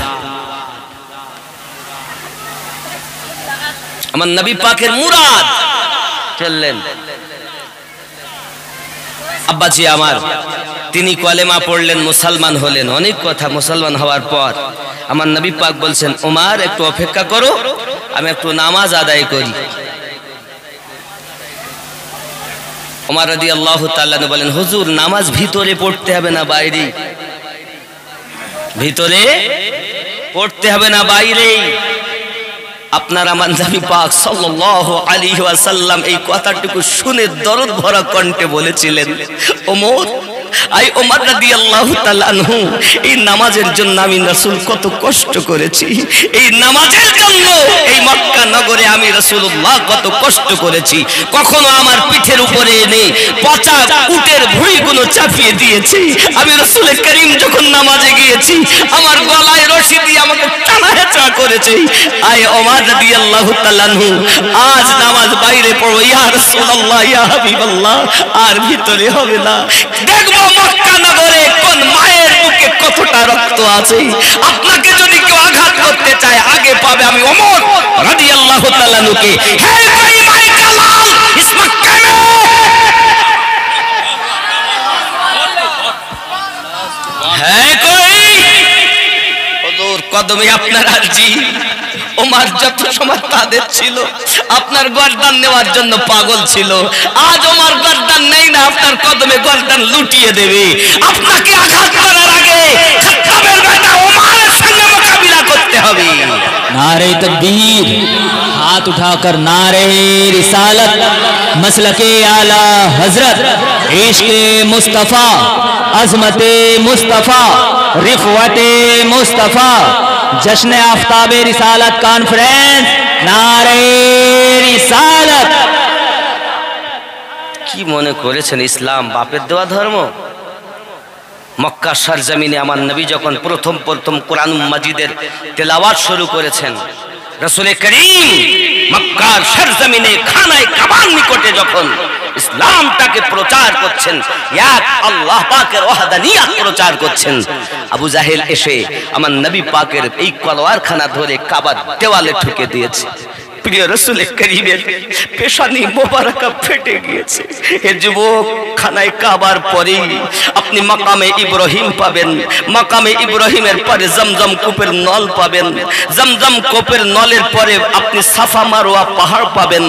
আমার নবী পাকের মুরাদ চললেন। আব্বাজি আমার, তিনি কলেমা পড়লেন, মুসলমান হলেন। অনেক কথা, মুসলমান হওয়ার পর আমার নবী পাক বলছেন ওমর একটু অপেক্ষা করো, আমি একটু নামাজ আদায় করি। ওমর রাদিয়াল্লাহু তাআলা বলেন হুজুর নামাজ ভিতরে পড়তে হবে না বাইরে? ভিতরে পড়তে হবে না বাইরে? আপনার আমার নবী পাক সাল্লাল্লাহু আলাইহি ওয়াসাল্লাম এই কথাটুকু শুনে দরদ ভরা কণ্ঠে বলেছিলেন ওমর, আই ওমর রাদিয়াল্লাহু তাআলা আনহু, এই নামাজের জন্য আমি রাসূল কত কষ্ট করেছি, এই নামাজের জন্য এই মক্কা নগরে আমি রাসূলুল্লাহ কত কষ্ট করেছি। কখনো আমার পিঠের উপরে এনে পচা উটের ভুঁড়িগুলো চাপিয়ে দিয়েছি। আমি রাসূল করিম যখন নামাজে গিয়েছি আমার গলায় রশি দিয়ে আমাকে টানা হেঁচড়া করেছে। আয় ওমর রাদিয়াল্লাহু তাআলা আনহু, আজ নামাজ বাইরে পড়ো ইয়া রাসূলুল্লাহ, ইয়া হাবিবাল্লাহ, আর ভিতরে হবে না। দেখবো মক্কা নগরে কোন মায়ের বুকে কতটা রক্ত আছে। আপনাকে যদি কেউ আঘাত করতে চায় আগে পাবে আমি ওমর রাদিয়াল্লাহু তাআলা আনহুকে। হে ভাই মাই কালাল ইস মক্কা মে है कोई? हुजूर কদমে আপনার আরজি। ওমর যত সময় তাদের ছিল আপনার গর্দান নেওয়ার জন্য পাগল ছিল, আজ ওমর গর্দান নেই না, আপনার কদমে গর্দান লুটিয়ে দেবে। আপনাকে আঘাত করার আগে খাত্তাবের বেটা ওমরের সঙ্গে মোকাবিলা করতে হবে। नारे तकबीर, हाथ उठाकर नारे रिसालत, मसलके आला हजरत, इश्क़े मुस्तफ़ा, अज़मते मुस्तफ़ा, रिफ़वते मुस्तफ़ा, जश्न आफ्ताबे रिसालत कॉन्फ्रेंस, नारे रिसालत। কি মনে করেছেন ইসলাম বাপের দেওয়া ধর্ম? মক্কা সরজমিনে আমার নবী যখন প্রথম কোরআন মাজিদের তেলাওয়াত শুরু করেছেন, রাসূল করিম মক্কার সরজমিনে খানায় কাবার নিকটে যখন ইসলামটাকে প্রচার করছেন, এক আল্লাহ পাকের ওয়াহদানিয়ত প্রচার করছেন, আবু জাহেল এসে আমার নবী পাকের এই তলোয়ারখানা ধরে কাবার দেওয়ালে ঠুকে দিয়েছে। প্রিয় রাসূল করিমের পেশানি মোবারকা ফেটে গিয়েছে। হে যুবক, খানায় কাবার পরেই আপনি মাকামে ইব্রাহিম পাবেন, মাকামে ইব্রাহিমের পরে জমজম কূপের নল পাবেন, জমজম কূপের নলের পরে আপনি সাফা মারওয়া পাহাড় পাবেন,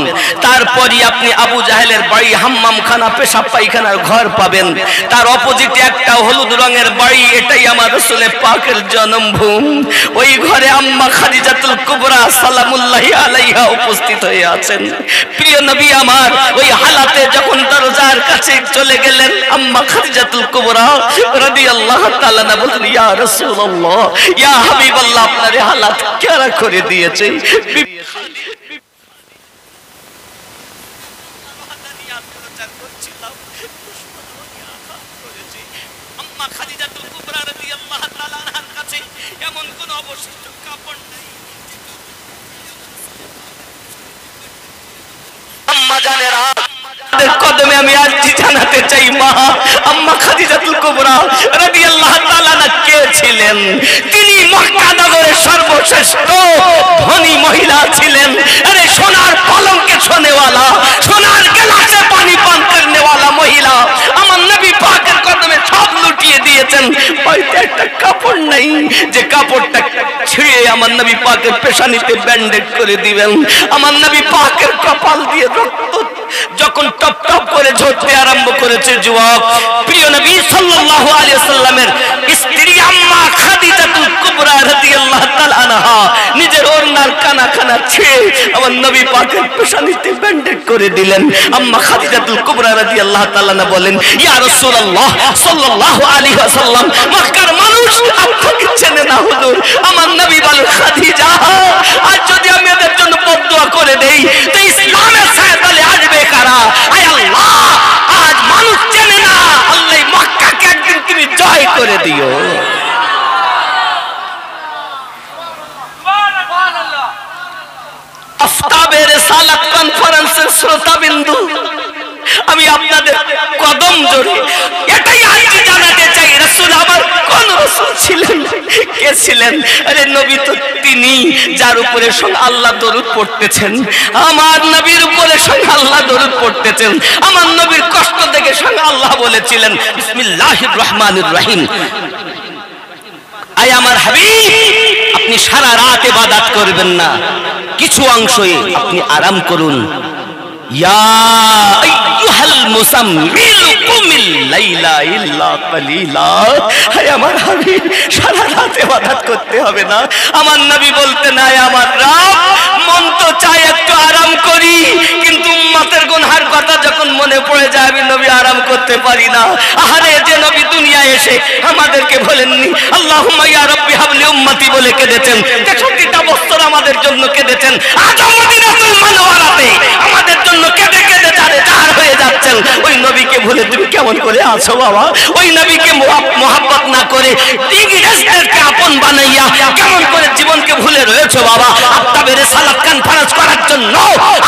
তারপরই আপনি আবু জাহেলের বাড়ি হাম্মামখানা পেশাব পায়খানার ঘর পাবেন, তার অপোজিটে একটা হলুদ রঙের বাড়ি, এটাই আমার রাসূল পাকের জন্মভূমি। ওই ঘরে আম্মা খাদিজাতুল কুবরা সালামুল্লাহি আলাইহা উপস্থিত হয়ে আছেন। প্রিয় নবী আমার ওই হালাতে যখন দরজার কাছে চলে গেলেন, আম্মা খাদিজাতুল কুবরা রাদিয়াল্লাহু তাআলা না বললেন, ইয়া রাসূলুল্লাহ, ইয়া হাবিবাল্লাহ, আপনার এই হালাত কেরা করে দিয়েছে? আম্মা খাদিজাতুল কুবরা রাদিয়াল্লাহু তাআলা আনহার কাছে এমন কোন অবশিষ্ট কাপড় নেই। আম্মা জানেরা, কদমে আমি আরজি জানাতে চাই, মা আম্মা খাদিজাতুল কুবরা রাদিয়াল্লাহু তাআলা কে ছিলেন? তিনি মক্কা নগরের সর্বশ্রেষ্ঠ ধনী মহিলা ছিলেন। আরে সোনার পালঙ্কে শোনেওয়ালা, সোনার গ্লাসে পানি পান করনেওয়ালা মহিলা আমার নবী পাকের কদমে সব লুটিয়ে দিয়েছেন। হয়তো একটা কাপড় নাই যে কাপড়টা ছিঁড়ে আমার নবী পাকের পেশানিতে ব্যান্ডেজ করে দিবেন। আমার নবী পাকের কপাল দিয়ে রক্ত যখন টপ টপ করে ঝরতে আরম্ভ করেছে, যুবক, প্রিয় নবী সাল্লাল্লাহু আলাইহি সাল্লামের স্ত্রী আম্মা খাদিজাতুল কুবরা রাদিয়াল্লাহু তাআলা আনহা নিজের ওড়নার কানা কানা ছিঁড়ে আমার নবী পাকের পেশানিতে ব্যান্ডেজ করে দিলেন। আম্মা খাদিজাতুল কুবরা রাদিয়াল্লাহু তাআলা না বলেন, ইয়া রাসূলুল্লাহ সাল্লাল্লাহু আলাইহি ওয়াসাল্লাম, মক্কার মানুষ আপনাকে চেনে না হুজুর। আমার নবী বলেন, খাদিজা, আজ যদি আমি এদের জন্য বদদুয়া করে দেই তো ইসলামের ছায়াতলে আসবে কারা? আয় আল্লাহ, আজ মানুষ চেনে না, আল্লাহ মক্কাকে একদিন তুমি জয় করে দিও। আফতাবে রিসালাত কনফারেন্সের শ্রোতাবিন্দু, আমি আপনাদের কদম জড়ি এটাই আরজি জানাতে চাই, রাসূল আমার কোন রাসূল ছিলেন, কে ছিলেন? আরে নবী তো তিনি যার উপরে সঙ্গে আল্লাহ দরুদ পড়তেছেন। আমার নবীর উপরে সঙ্গে আল্লাহ দরুদ পড়তেছেন। আমার নবীর কষ্ট দেখে সঙ্গে আল্লাহ বলেছিলেন, বিসমিল্লাহির রহমানির রহিম। আয় আমার হাবিব, আপনি সারা রাত ইবাদত করবেন না, কিছু অংশে আপনি আরাম করুন। ইয়া আইয়ুহাল মুসাম্মিল কুমিল লাইলা ইল্লা কালিলা। হায় আমার হাবিব, সারা রাত ইবাদত করতে হবে না। আমার নবী বলতেন, আয় আমার রব, মন তো চায় একটু আরাম করি, কিন্তু উম্মতের গুনাহের কথা যখন মনে পড়ে যায় আমি নবী আরাম করতে পারি না। আহারে, যে নবী দুনিয়ায় এসে আমাদেরকে বলেননি আল্লাহুম্মা ইয়া রাব্বি হাবলি উম্মতি বলে কেঁদেছেন, 63টা বছর আমাদের জন্য কেঁদেছেন, আজ মদিনাতুল মুনাওয়ারাতে আমাদের জন্য কেঁদে কেঁদে চার হয়ে যাচ্ছেন। ওই নবীকে ভুলে তুমি কেমন করে আছো বাবা? ওই নবীকে মোহাব্বত না করে ইংরেজদেরকে আপন বানাইয়া কেমন করে জীবনকে ভুলে রয়েছো বাবা? আপনাদের রিসালাত কনফারেন্স করার জন্য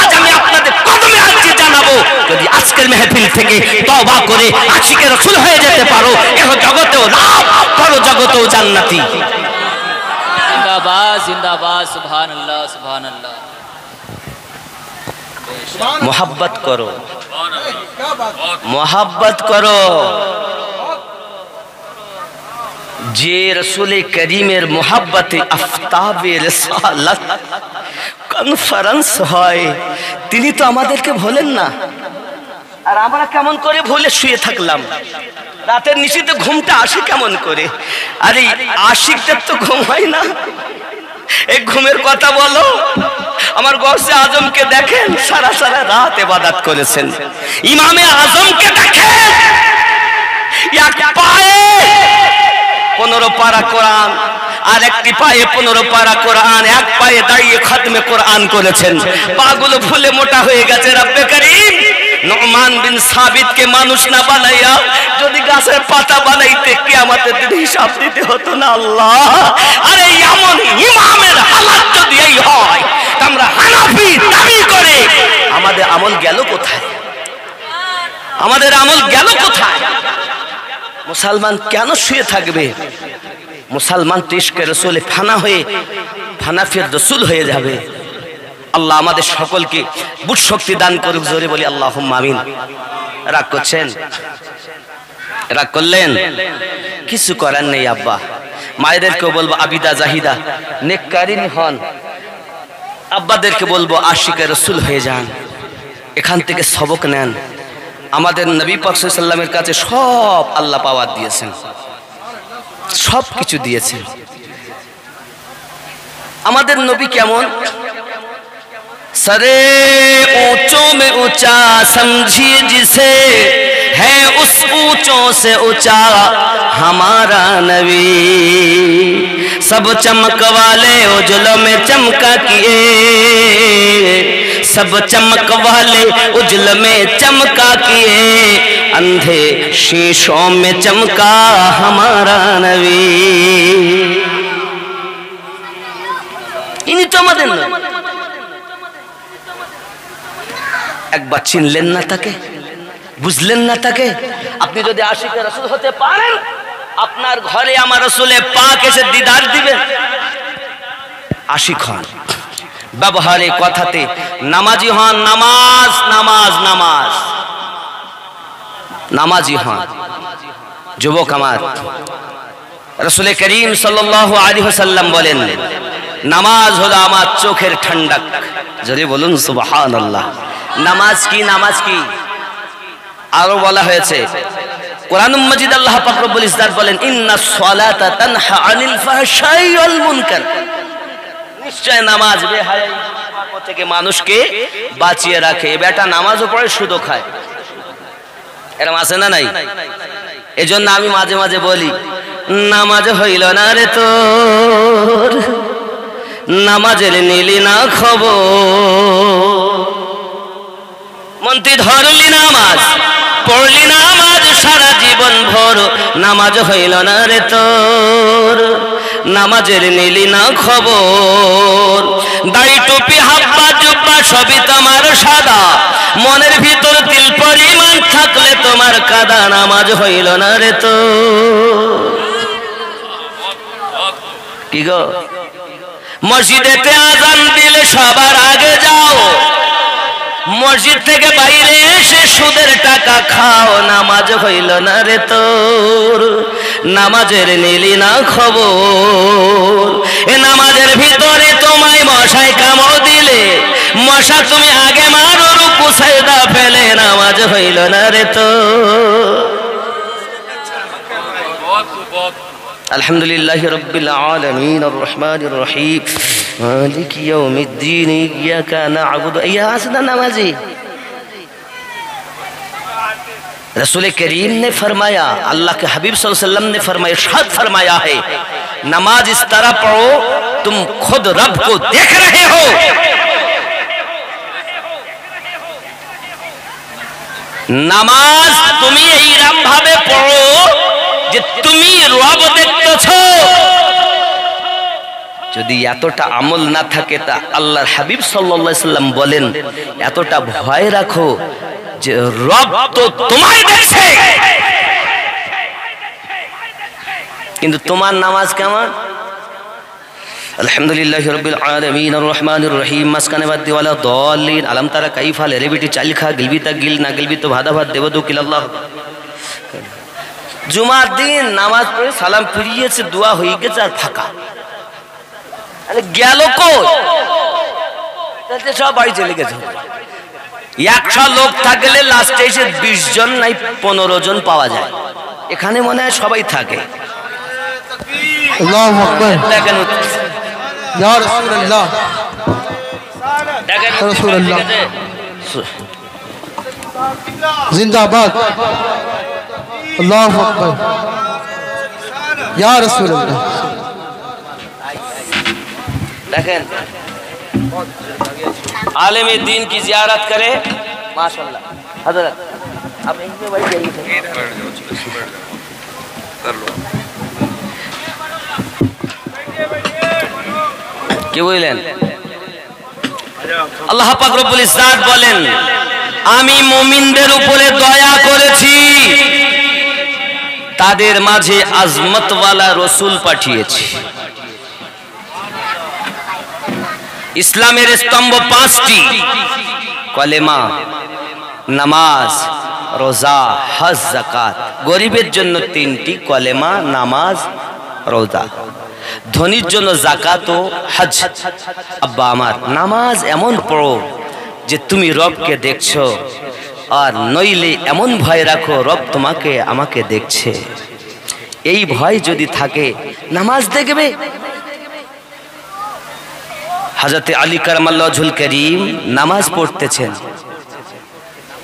আজ আমি আপনাদের কদমে আরজি জানাবো, যদি আজকের মেহফিল থেকে তওবা করে আশিকে রাসূল হয়ে যেতে পারো, এহ জগতেও লাভ, পর জগতেও জান্নাতি। जिंदाबाद जिंदाबाद, सुभान अल्लाह सुभान अल्लाह। मोहब्बत करो, मोहब्बत करो। যে রসুল করিমের মোহাব্বতে আফতাবে রিসালাত কনফারেন্স হয়, তিনি তো আমাদেরকে ভোলেন না। আর আমরা কেমন করে ভুলে শুয়ে থাকলাম? রাতের নিশীতে ঘুমটা আসে কেমন করে? আরে আশিকদের তো ঘুম হয় না। এই ঘুমের কথা বলো। আমার গৌসে আজমকে দেখেন, সারা সারা রাত ইবাদত করেছেন। ইমামে আজমকে দেখেন, এক পায়ে 15 পারা কোরআন, আর একটি পায়ে 15 পারা কোরআন, এক পায়ে দাঁড়িয়ে খতমে কোরআন করেছেন। পাগুলো ফুলে মোটা হয়ে গেছে। রব্বে করিম নুমান বিন সাবিতকে মানুষ না বানাইয়া যদি গাছের পাতা বানাইতে কিয়ামতের দিন হিসাব দিতে হতো না আল্লাহ। আরে এমন ইমামের হালাত যদি এই হয়, আমরা হানাফি দাবি করে আমাদের আমল গেল কোথায়? আমাদের আমল গেল কোথায়? মুসলমান কেন শুয়ে থাকবে? মুসলমান তো ইশকে রাসূলে ফানা হয়ে ফানাফির রাসূল হয়ে যাবে। আল্লাহ আমাদের সকলকে বুঝ শক্তি দান করুক। জোরে বলি আল্লাহুম্মা আমিন। রাগ করছেন? রাগ করলেন? কিছু করার নেই আব্বা। মায়েদেরকে বলবো আবিদা জাহিদা নেককারিনী হন। আব্বাদেরকে বলবো আশিকে রাসূল হয়ে যান। এখান থেকে সবক নেন। আমাদের নবী পাক সাল্লাল্লাহু আলাইহি ওয়াসাল্লামের কাছে সব আল্লাহ পাওয়ার দিয়েছেন, সব কিছু দিয়েছেন। আমাদের নবী কেমন? सरे ऊंचों में ऊंचा समझिए जिसे है उस ऊंचों से ऊंचा हमारा नबी। सब चमक वाले उजलों में चमका किए, सब चमक वाले उजल में चमका किए, अंधे शीशों में चमका हमारा नबी। इन्हीं तो আমাদের নবী। একবার চিনলেন না তাকে, বুঝলেন না তাকে? আপনি যদি আশিকে রাসূল হতে পারেন, আপনার ঘরে আমার রাসূলে পাক এসে দিদার দিবেন। আশিক হন, ব্যবহারে কথাতে নামাজি হন। নামাজ নামাজ নামাজ নামাজি হন। যুবক আমার, রাসূলে করিম সাল্লাল্লাহু আলাইহি ওয়াসাল্লাম বলেন, নামাজ হলো আমার চোখের ঠান্ডক। যদি বলুন সুবহানাল্লাহ। নামাজ কি? নামাজ কি? আরো বলা হয়েছে কোরআনুল মাজিদ আল্লাহ পাক রব্বুল ইজ্জাত বলেন, ইন্নাস সালাতা তানহা আনিল ফাহশাই ওয়াল মুনকার। নিশ্চয় নামাজ বেহায়াই থেকে মানুষকে বাঁচিয়ে রাখে। বেটা নামাজও পড়ে, সুদও খায়। এরকম আছে না নাই? এজন্য আমি মাঝে মাঝে বলি, নামাজ হইল না রে তোর, নামাজের নিলি না খবর। মন্ত্রী ধরলি নামাজ, পড়লি নামাজ সারা জীবন ভর, নামাজ হইল না রে তোর, নামাজের নিলি না খবর। দাড়ি টুপি হাব্বা জুব্বা সবই তোমার সাদা, মনের ভিতর তিল পরিমাণ থাকলে তোমার কাদা, নামাজ হইল না রে তোর। কি গো? মসজিদেতে আজান দিলে সবার আগে যাও, মসজিদ থেকে বাইরে এসে সুদের টাকা খাও, নামাজ হইল না রে তোর, নামাজের নিলি না খবর। এ নামাজের ভিতরে তোমায় মশায় কামড় দিলে, মশা তুমি আগে মারো, রুকু সাজদা ফেলে, নামাজ হইল না রে তোর। আলহামদুলিল্লাহি রাব্বিল আলামিন আর রহমানির রহিম মালিক ইয়াউমিদ্দিন ইয়াকা না'বুদু ইয়া আসনা নামাজি। रसूल करीम ने फरमाया, अल्लाह के हबीब सल्लल्लाहु अलैहि वसल्लम ने फरमाया, इरशाद फरमाया है, नमाज इस तरह पढ़ो तुम खुद रब को देख रहे हो। নামাজ তুমি এইরকম ভাবে পড়ো যে তুমি রব দেখতেছো। যদি এতটা আমল না থাকে তা আল্লাহর হাবিব সাল্লাল্লাহু আলাইহি সাল্লাম বলেন, এতটা ভয় রাখো যে রব তো তোমায় দেখছে, কিন্তু তোমার নামাজ কেমন? আলহামদুলিল্লাহি রাব্বিল আলামিন আর রহমানির রহিম মাসকানে বাদ দিওয়ালা দাল্লিন আলম তারা কাইফা লেরে বেটি চাল খা গিলবি তা গিল না গিলবি তো ভাদা ভাত দেব দু কিল আল্লাহ। জুমার দিন নামাজ পড়ে সালাম ফিরিয়েছে, দোয়া হয়ে গেছে, আর ফাঁকা। গেল কই? সব বাড়ি চলে গেছে। 100 লোক থাকলে লাস্টে এসে 20 জন নাই 15 জন পাওয়া যায়। এখানে মনে হয় সবাই থাকে। আল্লাহু আকবার। দেখেন ইয়া রাসূলুল্লাহ, দেখেন রাসূলুল্লাহ জিন্দাবাদ। আল্লাহু আকবার। ইয়া রাসূলুল্লাহ। দেখেন आलिम दीन की जियारत करे, माशाल्लाह। हजरत आप यहीं पे बैठ जाइए, কি বলেন? আল্লাহ পাক রব্বুল ইজ্জাত বলেন, আমি মুমিনদের উপরে দয়া করেছি, তাদের মাঝে আজমতওয়ালা রসুল পাঠিয়েছি। ইসলামের স্তম্ভ 5টি, কলেমা, নামাজ, রোজা, হজ, যাকাত। গরিবের জন্য 3টি, কলেমা, নামাজ, রোজা। ধনীর জন্য যাকাত ও হজ। আব্বা আমার, নামাজ এমন পড়ো যে তুমি রবকে দেখছো, আর নইলে এমন ভয় রাখো রব তোমাকে আমাকে দেখছে। এই ভয় যদি থাকে নামাজ দেখবে। হযরত আলী কারামাল্লাহু ওয়াজহুল কারীম নামাজ পড়তেছেন,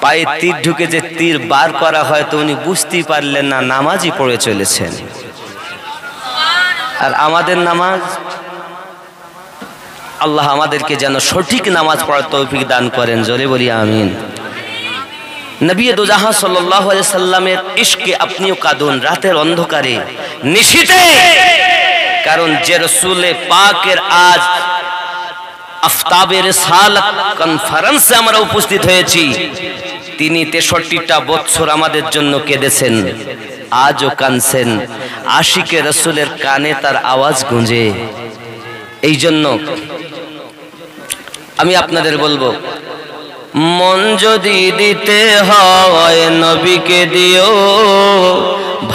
পায়ে তীর ঢুকে যে তীর বার করা হয় তো উনি বুঝতেই পারলেন না, নামাজই পড়ে চলেছেন। আর আমাদের নামাজ, আল্লাহ আমাদেরকে যেন সঠিক নামাজ পড়ার তৌফিক দান করেন, জোরে বলি আমিন। নবী দোজাহান সাল্লাল্লাহু আলাইহি সাল্লামের ইশকে আপনিও কাঁদুন রাতের অন্ধকারে, নিশিতে। কারণ যে রাসূলে পাকের আজ আফতাবে রিসালাত কনফারেন্সে আমরা উপস্থিত হয়েছি, তিনি 63টা বছর আমাদের জন্য কেঁদেছেন, আজও কাঁদছেন। আশিকে রাসূলের কানে তার আওয়াজ গুঁজে। এই জন্য আমি আপনাদের বলবো, মন যদি দিতে হয় নবীকে দিও,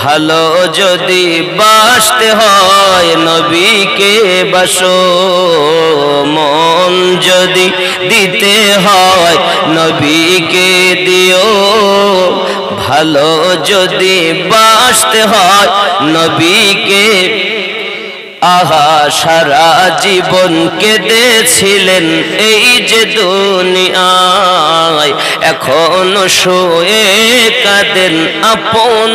ভালো যদি বাসতে হয় নবীকে বাসো। মন যদি দিতে হয় নবীকে দিও, ভালো যদি বাসতে হয় নবীকে। আহা সারা জীবন কেঁদেছিলেন এই যে দুনিয়ায়, এখনো শুয়ে কাঁদেন আপন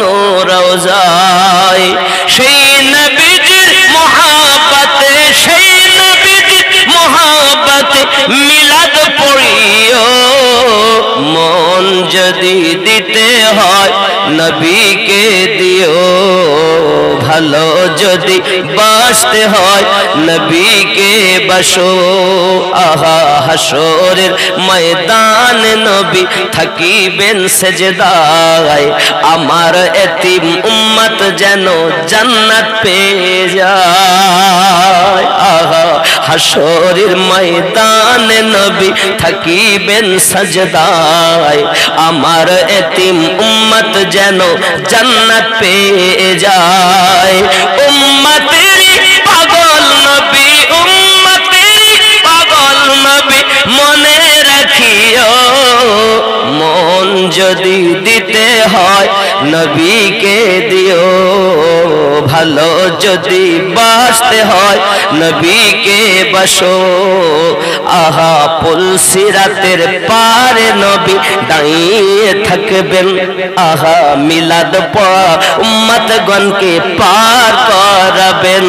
রওজায়। সেই নবীজির মহব্বতে, সেই নবীজির মহব্বতে মিলাদ পড়িও। মন যদি দিতে হয় নবীকে দিও, ভালো যদি বাসতে হয় নবীকে বাসো। আহা হাসরের ময়দানে নবী থাকিবেন সেজদায়, আমার এতিম উম্মত যেন জান্নাত পেয়ে যায়। আহা হাসরের ময়দানে নবী থাকিবেন সেজদায়, আমার এতিম উম্মত যেন জান্নাত পেয়ে যায়। উম্মতেরি পাগল নবী, উম্মতেরি পাগল নবী মনে রাখিও। মন যদি দিতে হয় নবীকে দিও, ভালো যদি বাসতে হয় নবীকে বাসো। আহা পুলসিরাতের পারে নবী দাঁড়িয়ে থাকবেন, আহা মিলাদ পড়া উম্মতগণকে পার করাবেন।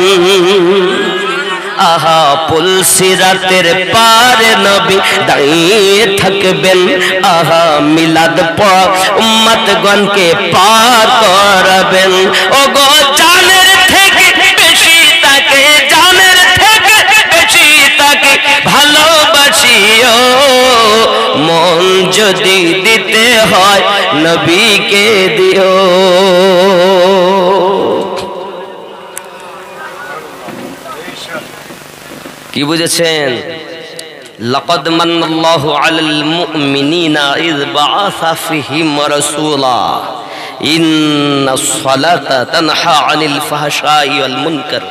আহা পুলসিরাতের পারে নবী দাঁড়িয়ে থাকবেন, আহা মিলাদ পড়া উম্মতগণকে পার করাবেন। ও গো জানের থেকে বেশি তাকে, জানের থেকে বেশি তাকে ভালোবাসিও। মন যদি দিতে হয় নবীকে দিও। কি বুঝেছেন? লাকাদ মান্নাল্লাহু আলাল মুমিনিনা ইয বাআসা ফীহিম রাসূলা। ইন্নাস সালাতা তানহা আনিল ফাহশাই ওয়াল মুনকার।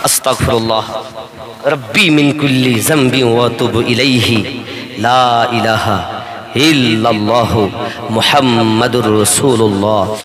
আস্তাগফিরুল্লাহ রাব্বি মিন কুল্লি যামবিন ওয়া আতুবু ইলাইহি লা ইলাহা ইল্লাল্লাহু মুহাম্মাদুর রাসূলুল্লাহ।